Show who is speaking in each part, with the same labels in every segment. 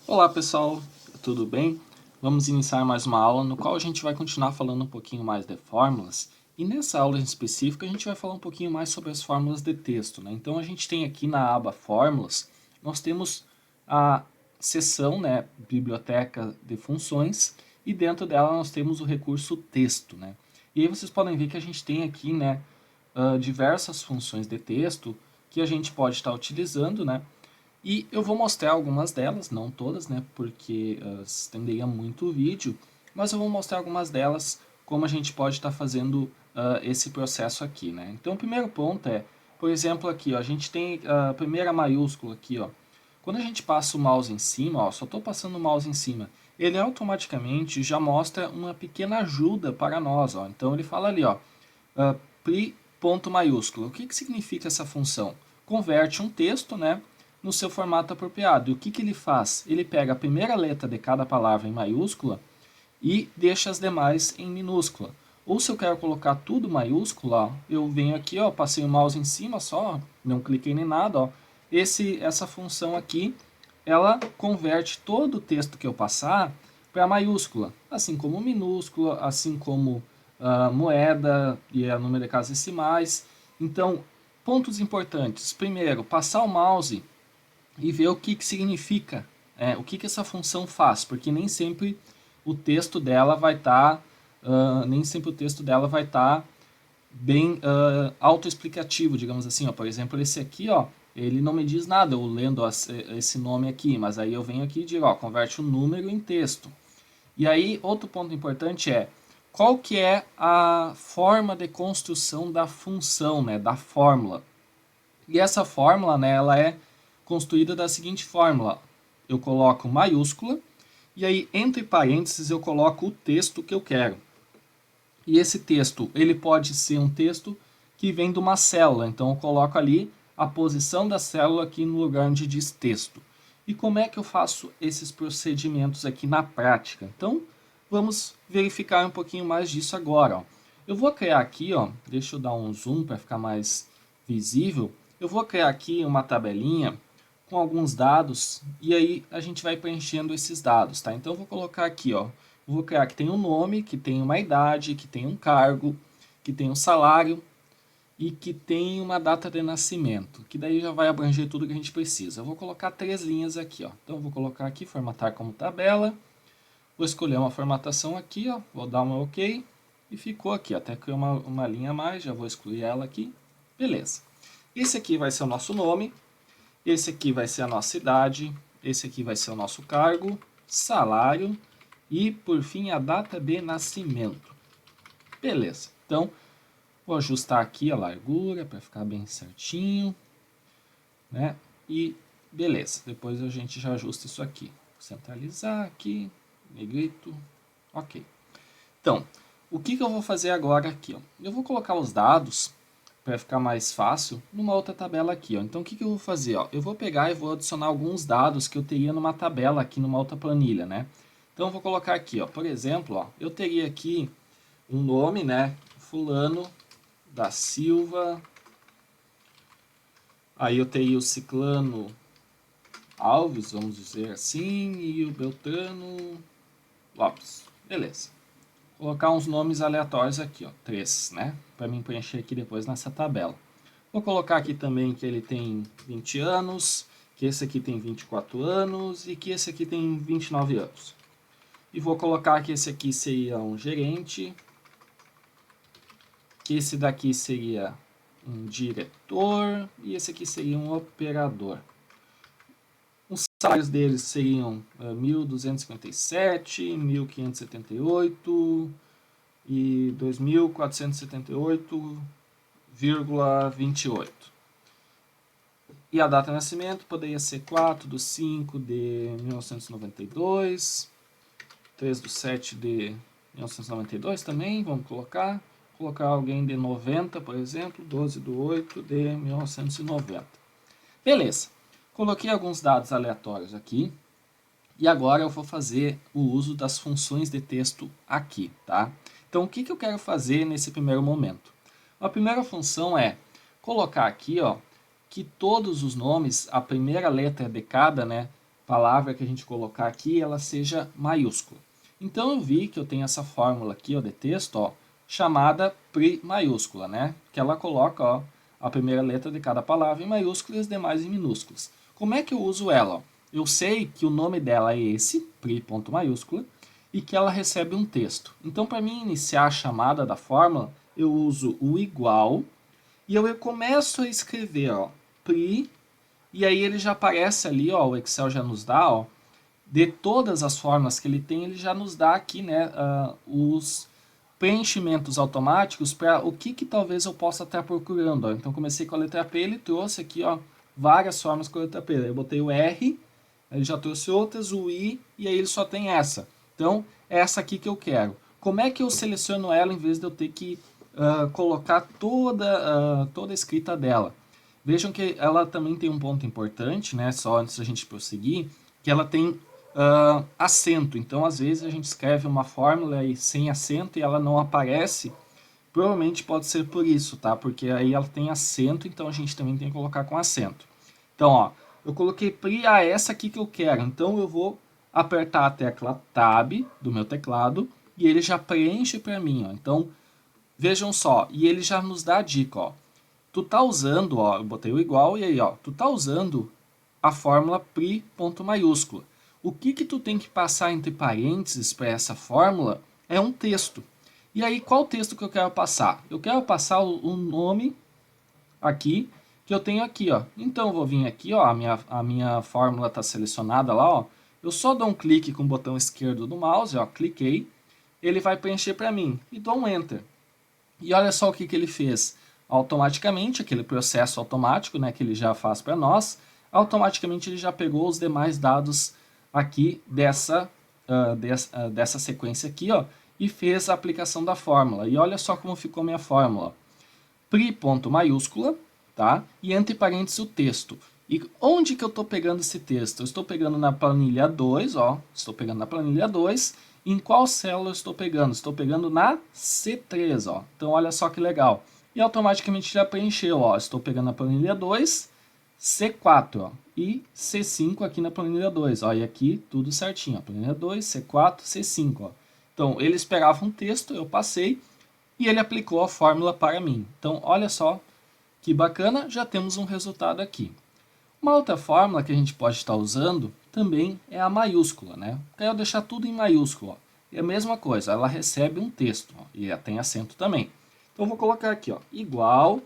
Speaker 1: Olá pessoal, tudo bem? Vamos iniciar mais uma aula no qual a gente vai continuar falando um pouquinho mais de fórmulas e nessa aula em específico a gente vai falar um pouquinho mais sobre as fórmulas de texto, né? Então a gente tem aqui na aba fórmulas, nós temos a seção, né, biblioteca de funções e dentro dela nós temos o recurso texto, né? E aí vocês podem ver que a gente tem aqui, né, diversas funções de texto que a gente pode estar utilizando, né? E eu vou mostrar algumas delas, não todas, né, porque estenderia muito o vídeo, mas eu vou mostrar algumas delas, como a gente pode estar fazendo esse processo aqui, né. Então o primeiro ponto é, por exemplo, aqui, ó, a gente tem a primeira maiúscula aqui, ó. Quando a gente passa o mouse em cima, ó, só estou passando o mouse em cima, ele automaticamente já mostra uma pequena ajuda para nós, ó. Então ele fala ali, ó, pri ponto maiúsculo. O que significa essa função? Converte um texto, né, no seu formato apropriado. E o que ele faz? Ele pega a primeira letra de cada palavra em maiúscula e deixa as demais em minúscula. Ou se eu quero colocar tudo maiúscula, eu venho aqui, ó, passei o mouse em cima só, não cliquei nem nada, ó. Essa função aqui, ela converte todo o texto que eu passar para maiúscula, assim como minúscula, assim como moeda e a número de casas decimais. Então, pontos importantes. Primeiro, passar o mouse e ver o que significa, o que essa função faz, porque nem sempre o texto dela vai estar bem autoexplicativo, digamos assim. Ó. Por exemplo, esse aqui, ó, ele não me diz nada, eu lendo esse nome aqui, mas aí eu venho aqui e digo, ó, converte o número em texto. E aí, outro ponto importante é, qual que é a forma de construção da função, né, da fórmula. E essa fórmula, né, ela é construída da seguinte fórmula. Eu coloco maiúscula, e aí entre parênteses eu coloco o texto que eu quero. E esse texto, ele pode ser um texto que vem de uma célula. Então eu coloco ali a posição da célula aqui no lugar onde diz texto. E como é que eu faço esses procedimentos aqui na prática? Então vamos verificar um pouquinho mais disso agora. Ó. Eu vou criar aqui, ó, deixa eu dar um zoom para ficar mais visível. Eu vou criar aqui uma tabelinha com alguns dados e aí a gente vai preenchendo esses dados, tá? Então eu vou colocar aqui, ó, eu vou criar que tem um nome, que tem uma idade, que tem um cargo, que tem um salário e que tem uma data de nascimento, que daí já vai abranger tudo que a gente precisa. Eu vou colocar 3 linhas aqui, ó. Então eu vou colocar aqui, formatar como tabela, vou escolher uma formatação aqui, ó, vou dar um OK e ficou aqui, até criou uma linha a mais, já vou excluir ela aqui, beleza. Esse aqui vai ser o nosso nome, esse aqui vai ser a nossa idade, esse aqui vai ser o nosso cargo, salário e, por fim, a data de nascimento. Beleza, então vou ajustar aqui a largura para ficar bem certinho, né? E beleza, depois a gente já ajusta isso aqui. Centralizar aqui, negrito, ok. Então, o que eu vou fazer agora aqui? Ó? Eu vou colocar os dados para ficar mais fácil numa outra tabela aqui. Ó. Então, o que eu vou fazer? Ó? Eu vou pegar e vou adicionar alguns dados que eu teria numa tabela aqui, numa outra planilha, né? Então, eu vou colocar aqui, ó, por exemplo, ó, eu teria aqui um nome, né? Fulano da Silva. Aí eu teria o Ciclano Alves, vamos dizer assim, e o Beltrano Lopes. Beleza. Vou colocar uns nomes aleatórios aqui, ó, 3, né? Para mim preencher aqui depois nessa tabela. Vou colocar aqui também que ele tem 20 anos, que esse aqui tem 24 anos e que esse aqui tem 29 anos. E vou colocar que esse aqui seria um gerente, que esse daqui seria um diretor e esse aqui seria um operador. Os salários deles seriam 1.257, 1.578 e 2.478,28. E a data de nascimento poderia ser 4/5/1992, 3/7/1992 também, vamos colocar alguém de 90, por exemplo, 12/8/1990. Beleza, coloquei alguns dados aleatórios aqui e agora eu vou fazer o uso das funções de texto aqui, tá? Então, o que eu quero fazer nesse primeiro momento? A primeira função é colocar aqui, ó, que todos os nomes, a primeira letra de cada, né, palavra que a gente colocar aqui, ela seja maiúscula. Então eu vi que eu tenho essa fórmula aqui, ó, de texto, ó, chamada PRI maiúscula, né? Que ela coloca, ó, a primeira letra de cada palavra em maiúsculas e as demais em minúsculas. Como é que eu uso ela? Eu sei que o nome dela é esse, PRI ponto maiúscula, e que ela recebe um texto. Então, para mim iniciar a chamada da fórmula, eu uso o igual, e eu começo a escrever, ó, PRI, e aí ele já aparece ali, ó, o Excel já nos dá, ó, de todas as fórmulas que ele tem, ele já nos dá aqui, né, os preenchimentos automáticos para o que talvez eu possa estar procurando. Ó. Então, comecei com a letra P, ele trouxe aqui, ó, várias formas com a letra P. Aí eu botei o R, ele já trouxe outras, o I, e aí ele só tem essa. Então, é essa aqui que eu quero. Como é que eu seleciono ela em vez de eu ter que colocar toda a escrita dela? Vejam que ela também tem um ponto importante, né, só antes da gente prosseguir, que ela tem acento. Então, às vezes, a gente escreve uma fórmula aí sem acento e ela não aparece. Provavelmente pode ser por isso, tá? Porque aí ela tem acento, então a gente também tem que colocar com acento. Então, ó, eu coloquei PRI a essa aqui que eu quero. Então, eu vou apertar a tecla Tab do meu teclado e ele já preenche para mim, ó. Então, vejam só, e ele já nos dá a dica, ó. Tu tá usando, ó, eu botei o igual e aí, ó, tu tá usando a fórmula PRI ponto maiúscula. O que tu tem que passar entre parênteses para essa fórmula é um texto. E aí, qual texto que eu quero passar? Eu quero passar o nome aqui, que eu tenho aqui, ó. Então, eu vou vir aqui, ó, a minha fórmula está selecionada lá, ó. Eu só dou um clique com o botão esquerdo do mouse, ó, cliquei, ele vai preencher para mim e dou um Enter. E olha só o que ele fez. Automaticamente, aquele processo automático, né, que ele já faz para nós, automaticamente ele já pegou os demais dados aqui dessa sequência aqui, ó, e fez a aplicação da fórmula. E olha só como ficou minha fórmula. PRI ponto maiúscula, tá? E entre parênteses o texto. E onde que eu estou pegando esse texto? Eu estou pegando na planilha 2, ó. Estou pegando na planilha 2. Em qual célula eu estou pegando? Estou pegando na C3, ó. Então, olha só que legal. E automaticamente já preencheu, ó. Estou pegando na planilha 2, C4, ó. E C5 aqui na planilha 2, ó. E aqui tudo certinho, ó. Planilha 2, C4, C5, ó. Então, ele esperava um texto, eu passei e ele aplicou a fórmula para mim. Então, olha só que bacana, já temos um resultado aqui. Uma outra fórmula que a gente pode estar usando também é a maiúscula, né? Quero deixar tudo em maiúscula. Ó. É a mesma coisa, ela recebe um texto, ó, e tem acento também. Então, eu vou colocar aqui, ó, igual,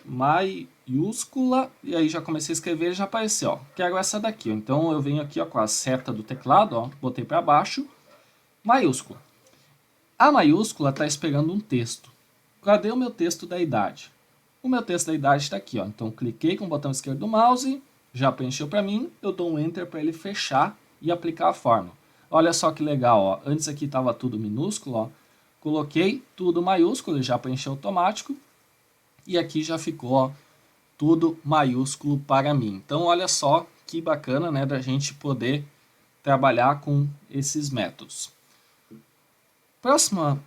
Speaker 1: maiúscula, e aí já comecei a escrever e já apareceu, ó. Quero essa daqui, ó. Então, eu venho aqui, ó, com a seta do teclado, ó, botei para baixo, maiúscula. A maiúscula está esperando um texto. Cadê o meu texto da idade? O meu texto da idade está aqui, ó. Então, cliquei com o botão esquerdo do mouse, já preencheu para mim, eu dou um Enter para ele fechar e aplicar a fórmula. Olha só que legal, ó. Antes aqui estava tudo minúsculo, ó. Coloquei tudo maiúsculo, já preencheu automático. E aqui já ficou, ó, tudo maiúsculo para mim. Então, olha só que bacana, né, da gente poder trabalhar com esses métodos. Próxima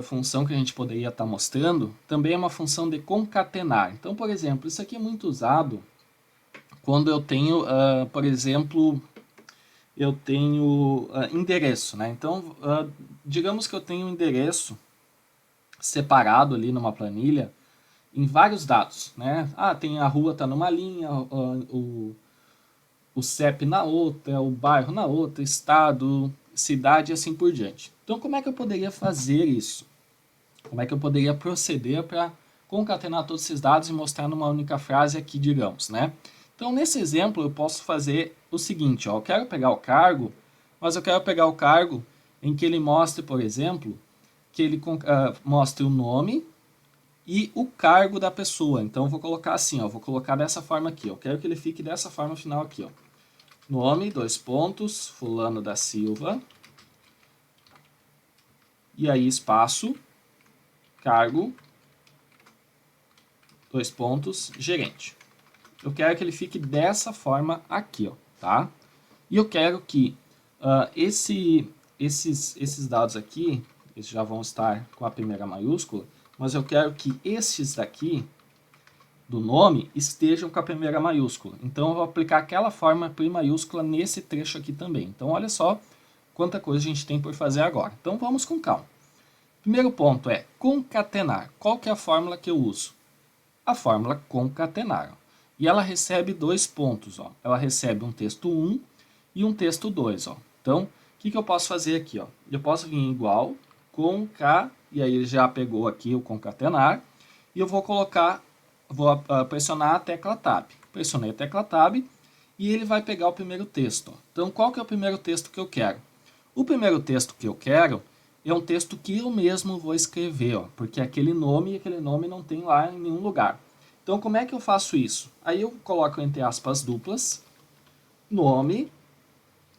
Speaker 1: função que a gente poderia estar mostrando também é uma função de concatenar. Então, por exemplo, isso aqui é muito usado quando eu tenho, por exemplo, eu tenho endereço, né? Então, digamos que eu tenho um endereço separado ali numa planilha em vários dados, né? Ah, tem a rua está numa linha, o CEP na outra, o bairro na outra, estado, cidade e assim por diante. Então, como é que eu poderia fazer isso? Como é que eu poderia proceder para concatenar todos esses dados e mostrar numa única frase aqui, digamos, né? Então, nesse exemplo, eu posso fazer o seguinte, ó, eu quero pegar o cargo, mas eu quero pegar o cargo em que ele mostre, por exemplo, que ele mostre o nome e o cargo da pessoa. Então, eu vou colocar assim, ó, vou colocar dessa forma aqui, ó, eu quero que ele fique dessa forma final aqui, ó. Nome, 2 pontos, fulano da Silva, e aí espaço, cargo, 2 pontos, gerente. Eu quero que ele fique dessa forma aqui, ó, tá? E eu quero que esses dados aqui, eles já vão estar com a primeira maiúscula, mas eu quero que estes daqui do nome estejam com a primeira maiúscula. Então, eu vou aplicar aquela forma P maiúscula nesse trecho aqui também. Então, olha só quanta coisa a gente tem por fazer agora. Então, vamos com calma. Primeiro ponto é concatenar. Qual que é a fórmula que eu uso? A fórmula concatenar. E ela recebe 2 pontos. Ó. Ela recebe um texto 1 e um texto 2. Ó. Então, o que eu posso fazer aqui? Ó? Eu posso vir igual, conca, e aí ele já pegou aqui o concatenar, e eu vou colocar, vou pressionar a tecla Tab. Pressionei a tecla Tab e ele vai pegar o primeiro texto. Ó. Então, qual que é o primeiro texto que eu quero? O primeiro texto que eu quero é um texto que eu mesmo vou escrever, ó, porque aquele nome não tem lá em nenhum lugar. Então, como é que eu faço isso? Aí eu coloco entre aspas duplas, nome,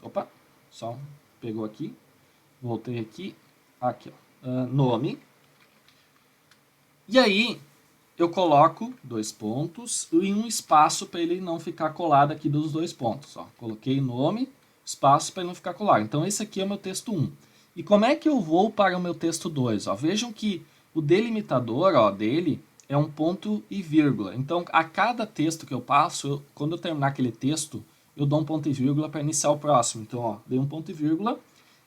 Speaker 1: opa, só pegou aqui, voltei aqui, aqui, ó, nome, e aí eu coloco 2 pontos e um espaço para ele não ficar colado aqui dos 2 pontos. Ó. Coloquei nome, espaço para ele não ficar colado. Então, esse aqui é o meu texto 1. E como é que eu vou para o meu texto 2? Ó? Vejam que o delimitador ó, dele é um ponto e vírgula. Então, a cada texto que eu passo, quando eu terminar aquele texto, eu dou um ponto e vírgula para iniciar o próximo. Então, ó, dei um ponto e vírgula,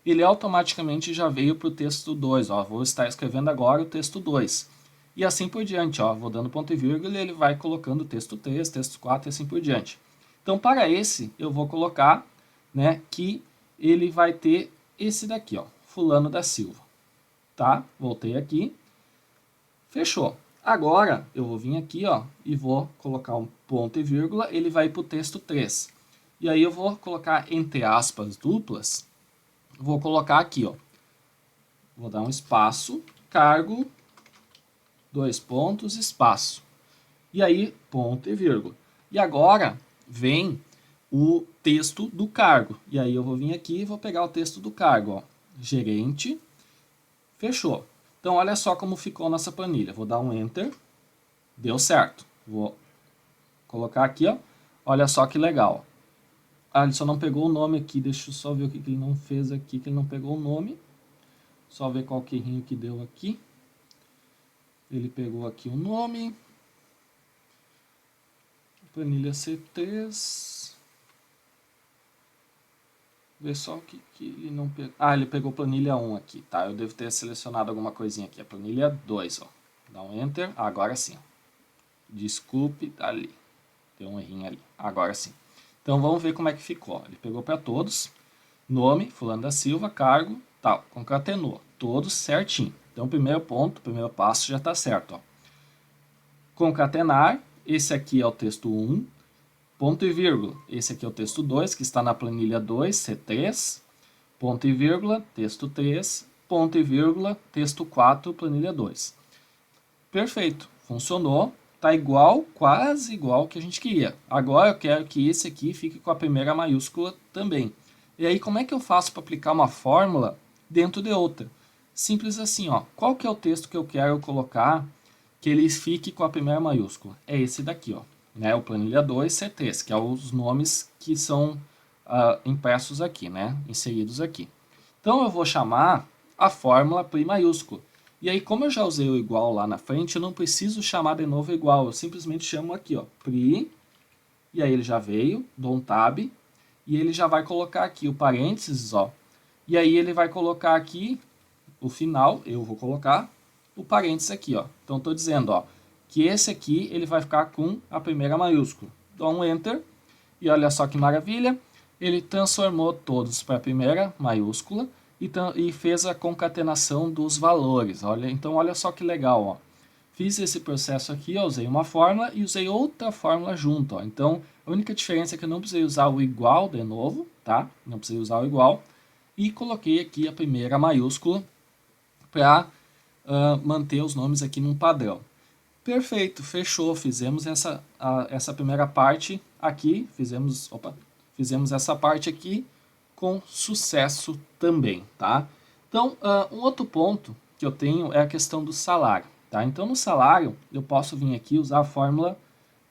Speaker 1: ele automaticamente já veio para o texto 2. Ó. Vou estar escrevendo agora o texto 2. E assim por diante, ó, vou dando ponto e vírgula e ele vai colocando texto 3, texto 4 e assim por diante. Então, para esse, eu vou colocar, né, que ele vai ter esse daqui, ó, Fulano da Silva. Tá? Voltei aqui. Fechou. Agora, eu vou vir aqui, ó, e vou colocar um ponto e vírgula, ele vai para o texto 3. E aí eu vou colocar entre aspas duplas, vou colocar aqui, ó, vou dar um espaço, cargo, 2 pontos, espaço. E aí, ponto e vírgula. E agora vem o texto do cargo. E aí eu vou vir aqui e vou pegar o texto do cargo. Ó. Gerente. Fechou. Então, olha só como ficou a nossa planilha. Vou dar um Enter. Deu certo. Vou colocar aqui, ó. Olha só que legal. Ah, ele só não pegou o nome aqui. Deixa eu só ver o que ele não fez aqui, que ele não pegou o nome. Só ver qual que errinho que deu aqui. Ele pegou aqui o nome. Planilha C3. Ver só o que ele não pegou. Ah, ele pegou planilha 1 aqui, tá? Eu devo ter selecionado alguma coisinha aqui. A planilha 2, ó. Dá um Enter. Agora sim. Desculpe, tá ali. Tem um errinho ali. Agora sim. Então vamos ver como é que ficou. Ele pegou para todos. Nome, Fulano da Silva, cargo, tal. Concatenou. Todos certinho. Então, primeiro ponto, primeiro passo já está certo. Ó. Concatenar, esse aqui é o texto 1, ponto e vírgula, esse aqui é o texto 2, que está na planilha 2, C3, ponto e vírgula, texto 3, ponto e vírgula, texto 4, planilha 2. Perfeito, funcionou, está igual, quase igual que a gente queria. Agora eu quero que esse aqui fique com a primeira maiúscula também. E aí, como é que eu faço para aplicar uma fórmula dentro de outra? Simples assim, ó. Qual que é o texto que eu quero colocar que ele fique com a primeira maiúscula? É esse daqui, ó, né? O planilha 2 C3, que é os nomes que são impressos aqui, né? Inseridos aqui. Então eu vou chamar a fórmula P maiúscula. E aí, como eu já usei o igual lá na frente, eu não preciso chamar de novo igual. Eu simplesmente chamo aqui, ó, Pri, e aí ele já veio, dou um Tab, e ele já vai colocar aqui o parênteses, ó. E aí ele vai colocar aqui o final, eu vou colocar o parênteses aqui, ó. Então, estou dizendo, ó, que esse aqui ele vai ficar com a primeira maiúscula. Dou um Enter e olha só que maravilha, ele transformou todos para a primeira maiúscula e fez a concatenação dos valores. Olha, então, olha só que legal, ó. Fiz esse processo aqui, ó, usei uma fórmula e usei outra fórmula junto, ó. Então, a única diferença é que eu não precisei usar o igual de novo, tá? Não precisei usar o igual. E coloquei aqui a primeira maiúscula para manter os nomes aqui num padrão. Perfeito, fechou. Fizemos essa primeira parte aqui, fizemos essa parte aqui com sucesso também, tá? Então, um outro ponto que eu tenho é a questão do salário, tá? Então, no salário, eu posso vir aqui usar a fórmula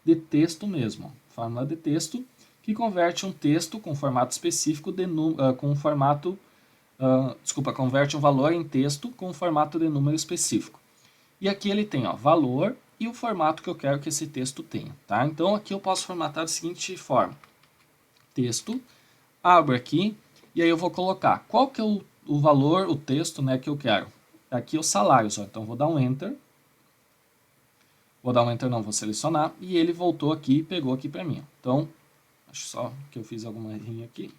Speaker 1: de texto mesmo, fórmula de texto que converte um texto com formato específico converte um valor em texto com formato de número específico. E aqui ele tem, ó, valor e o formato que eu quero que esse texto tenha, tá? Então aqui eu posso formatar da seguinte forma: texto, abro aqui e aí eu vou colocar qual que é o valor, o texto, né, que eu quero. Aqui os salários, ó. Então vou dar um enter. Vou dar um enter não, vou selecionar e ele voltou aqui e pegou aqui para mim. Então, acho só que eu fiz alguma errinha aqui.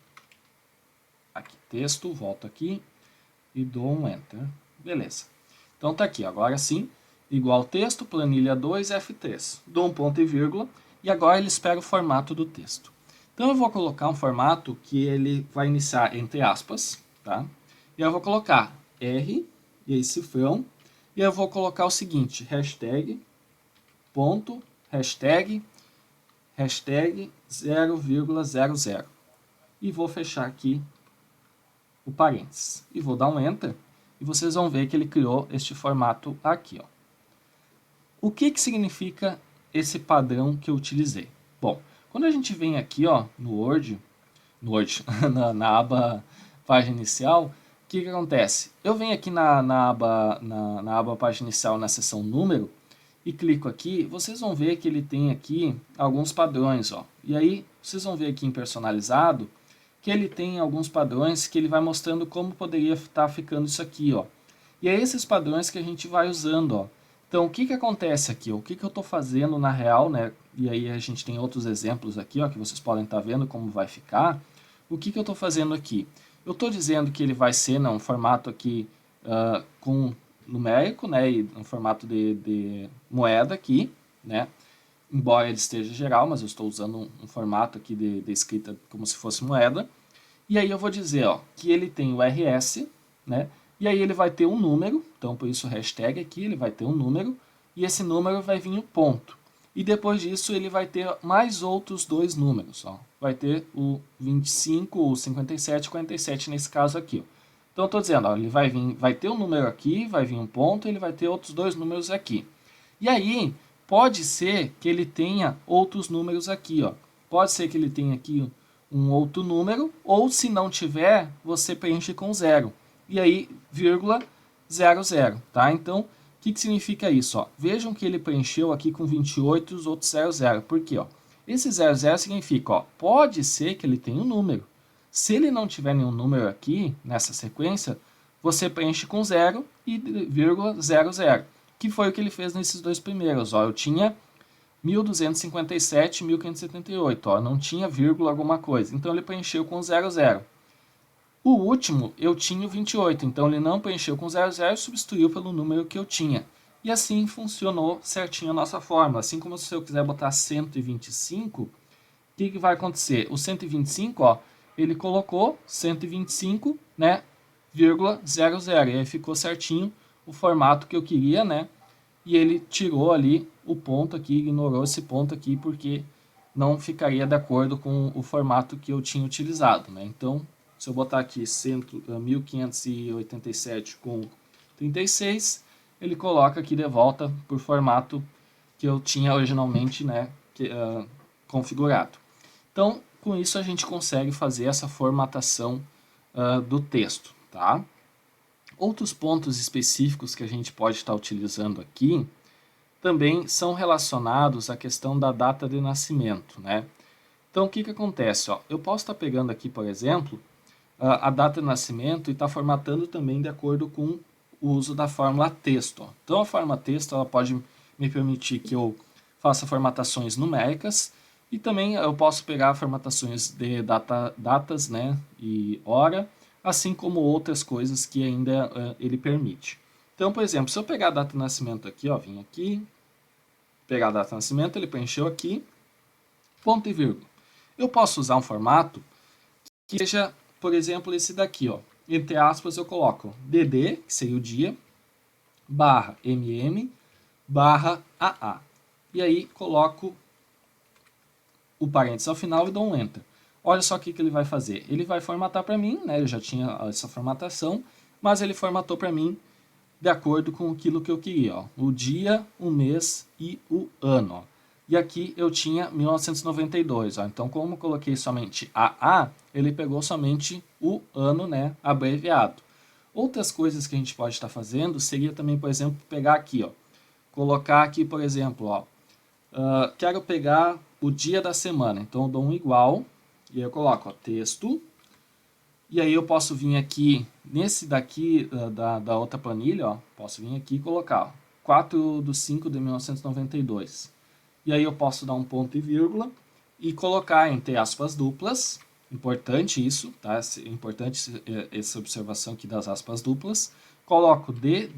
Speaker 1: Aqui, texto, volto aqui e dou um enter. Beleza. Então tá aqui, agora sim, igual texto, planilha 2, F3. Dou um ponto e vírgula e agora ele espera o formato do texto. Então eu vou colocar um formato que ele vai iniciar entre aspas, tá? E eu vou colocar R, e aí cifrão, e eu vou colocar o seguinte, hashtag, ponto, hashtag 0,00. E vou fechar aqui o parênteses. E vou dar um enter, e vocês vão ver que ele criou este formato aqui, ó. O que significa esse padrão que eu utilizei? Bom, quando a gente vem aqui, ó, no Word na aba página inicial, o que acontece? Eu venho aqui na aba página inicial, na seção número, e clico aqui, vocês vão ver que ele tem aqui alguns padrões, ó. E aí, vocês vão ver aqui em personalizado, que ele tem alguns padrões que ele vai mostrando como poderia estar ficando isso aqui, ó. E é esses padrões que a gente vai usando, ó. Então, o que acontece aqui? O que eu estou fazendo na real, né? E aí a gente tem outros exemplos aqui, ó, que vocês podem estar vendo como vai ficar. O que eu estou fazendo aqui? Eu estou dizendo que ele vai ser um formato aqui com numérico, né? E um formato de moeda aqui, né? Embora ele esteja geral, mas eu estou usando um formato aqui de escrita como se fosse moeda. E aí eu vou dizer, ó, que ele tem o RS, né? E aí ele vai ter um número, então por isso o hashtag aqui, ele vai ter um número, e esse número vai vir o ponto. E depois disso ele vai ter mais outros dois números, ó. Vai ter o 25, o 57 e 47 nesse caso aqui, ó. Então eu estou dizendo, ó, ele vai ter um número aqui, vai vir um ponto, e ele vai ter outros dois números aqui. E aí, pode ser que ele tenha outros números aqui, ó. Pode ser que ele tenha aqui um outro número, ou se não tiver, você preenche com zero. E aí, vírgula, 00, tá? Então, o que significa isso? Ó? Vejam que ele preencheu aqui com 28 e os outros 00. Por quê? Ó? Esse 00 significa, ó, pode ser que ele tenha um número. Se ele não tiver nenhum número aqui, nessa sequência, você preenche com 0 e vírgula 00. Que foi o que ele fez nesses dois primeiros. Ó. Eu tinha 1257 e 1578, ó, não tinha vírgula alguma coisa. Então ele preencheu com 00. O último eu tinha o 28, então ele não preencheu com 00 e substituiu pelo número que eu tinha. E assim funcionou certinho a nossa fórmula. Assim como se eu quiser botar 125, o que vai acontecer? O 125, ó, ele colocou 125, né, vírgula 00, e aí ficou certinho o formato que eu queria, né? E ele tirou ali o ponto aqui, ignorou esse ponto aqui, porque não ficaria de acordo com o formato que eu tinha utilizado, né? Então, se eu botar aqui 1587 com 36, ele coloca aqui de volta por formato que eu tinha originalmente, né, configurado. Então, com isso a gente consegue fazer essa formatação do texto, tá? Outros pontos específicos que a gente pode estar utilizando aqui também são relacionados à questão da data de nascimento, né? Então, o que acontece? Ó? Eu posso estar pegando aqui, por exemplo, a data de nascimento e estar formatando também de acordo com o uso da fórmula texto. Ó. Então, a fórmula texto ela pode me permitir que eu faça formatações numéricas e também eu posso pegar formatações de datas, né, e hora, assim como outras coisas que ainda ele permite. Então, por exemplo, se eu pegar a data de nascimento aqui, ó, vim aqui, pegar a data de nascimento, ele preencheu aqui, ponto e vírgula. Eu posso usar um formato que seja, por exemplo, esse daqui, ó. Entre aspas, eu coloco DD, que seria o dia, barra MM, barra AA. E aí coloco o parênteses ao final e dou um Enter. Olha só o que ele vai fazer. Ele vai formatar para mim, né? Eu já tinha essa formatação, mas ele formatou para mim de acordo com aquilo que eu queria. Ó. O dia, o mês e o ano. Ó. E aqui eu tinha 1992. Ó. Então, como eu coloquei somente AA, ele pegou somente o ano, né, abreviado. Outras coisas que a gente pode estar fazendo seria também, por exemplo, pegar aqui, ó, colocar aqui, por exemplo, ó, quero pegar o dia da semana, então eu dou um igual, e aí eu coloco ó, texto, e aí eu posso vir aqui, nesse daqui da outra planilha, ó, posso vir aqui e colocar ó, 4/5/1992. E aí eu posso dar um ponto e vírgula e colocar entre aspas duplas, importante isso, tá? É importante essa observação aqui das aspas duplas. Coloco D.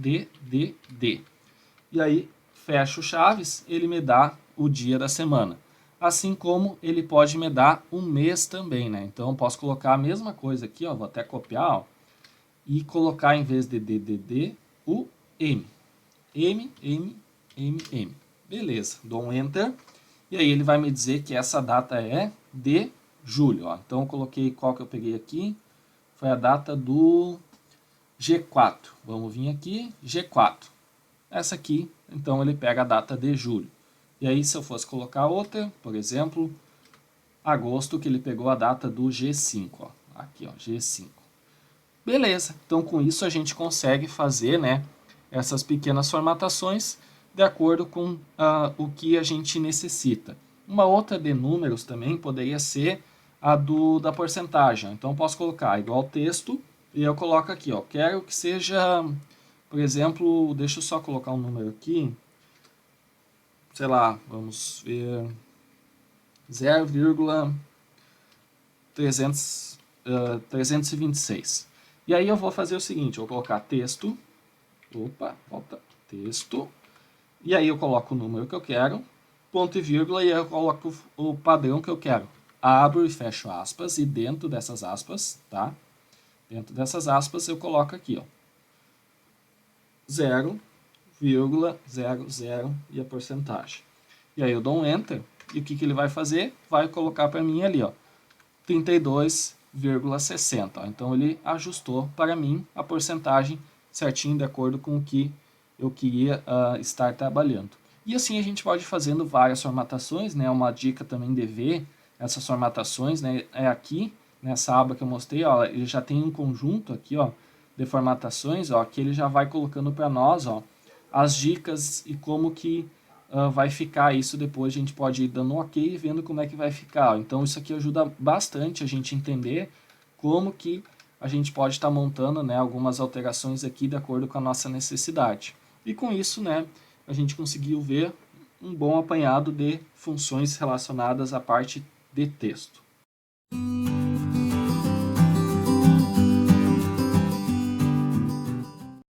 Speaker 1: E aí fecho chaves, ele me dá o dia da semana. Assim como ele pode me dar um mês também, né? Então eu posso colocar a mesma coisa aqui, ó, vou até copiar, ó, e colocar em vez de D, o M. M. Beleza, dou um Enter. E aí ele vai me dizer que essa data é de julho. Ó. Então eu coloquei qual que eu peguei aqui. Foi a data do G4. Vamos vir aqui, G4. Essa aqui, então ele pega a data de julho. E aí se eu fosse colocar outra, por exemplo, agosto, que ele pegou a data do G5. Ó. Aqui, ó, G5. Beleza, então com isso a gente consegue fazer, né, essas pequenas formatações de acordo com o que a gente necessita. Uma outra de números também poderia ser a da porcentagem. Então eu posso colocar igual texto e eu coloco aqui, ó, quero que seja, por exemplo, deixa eu só colocar um número aqui, sei lá, vamos ver, 0,326. E aí eu vou fazer o seguinte, eu vou colocar texto, texto, e aí eu coloco o número que eu quero, ponto e vírgula, e aí eu coloco o padrão que eu quero. Abro e fecho aspas, e dentro dessas aspas, tá? Dentro dessas aspas eu coloco aqui, ó, 0,00 e a porcentagem. E aí eu dou um Enter, e o que ele vai fazer? Vai colocar para mim ali, ó, 32,60. Então ele ajustou para mim a porcentagem certinho de acordo com o que eu queria estar trabalhando. E assim a gente pode ir fazendo várias formatações, né? Uma dica também de ver essas formatações, né? É aqui, nessa aba que eu mostrei, ó, ele já tem um conjunto aqui, ó, de formatações, ó, que ele já vai colocando para nós, ó, as dicas e como que vai ficar isso depois. A gente pode ir dando um ok e vendo como é que vai ficar. Então isso aqui ajuda bastante a gente entender como que a gente pode estar montando, né, algumas alterações aqui de acordo com a nossa necessidade. E com isso, né, a gente conseguiu ver um bom apanhado de funções relacionadas à parte de texto.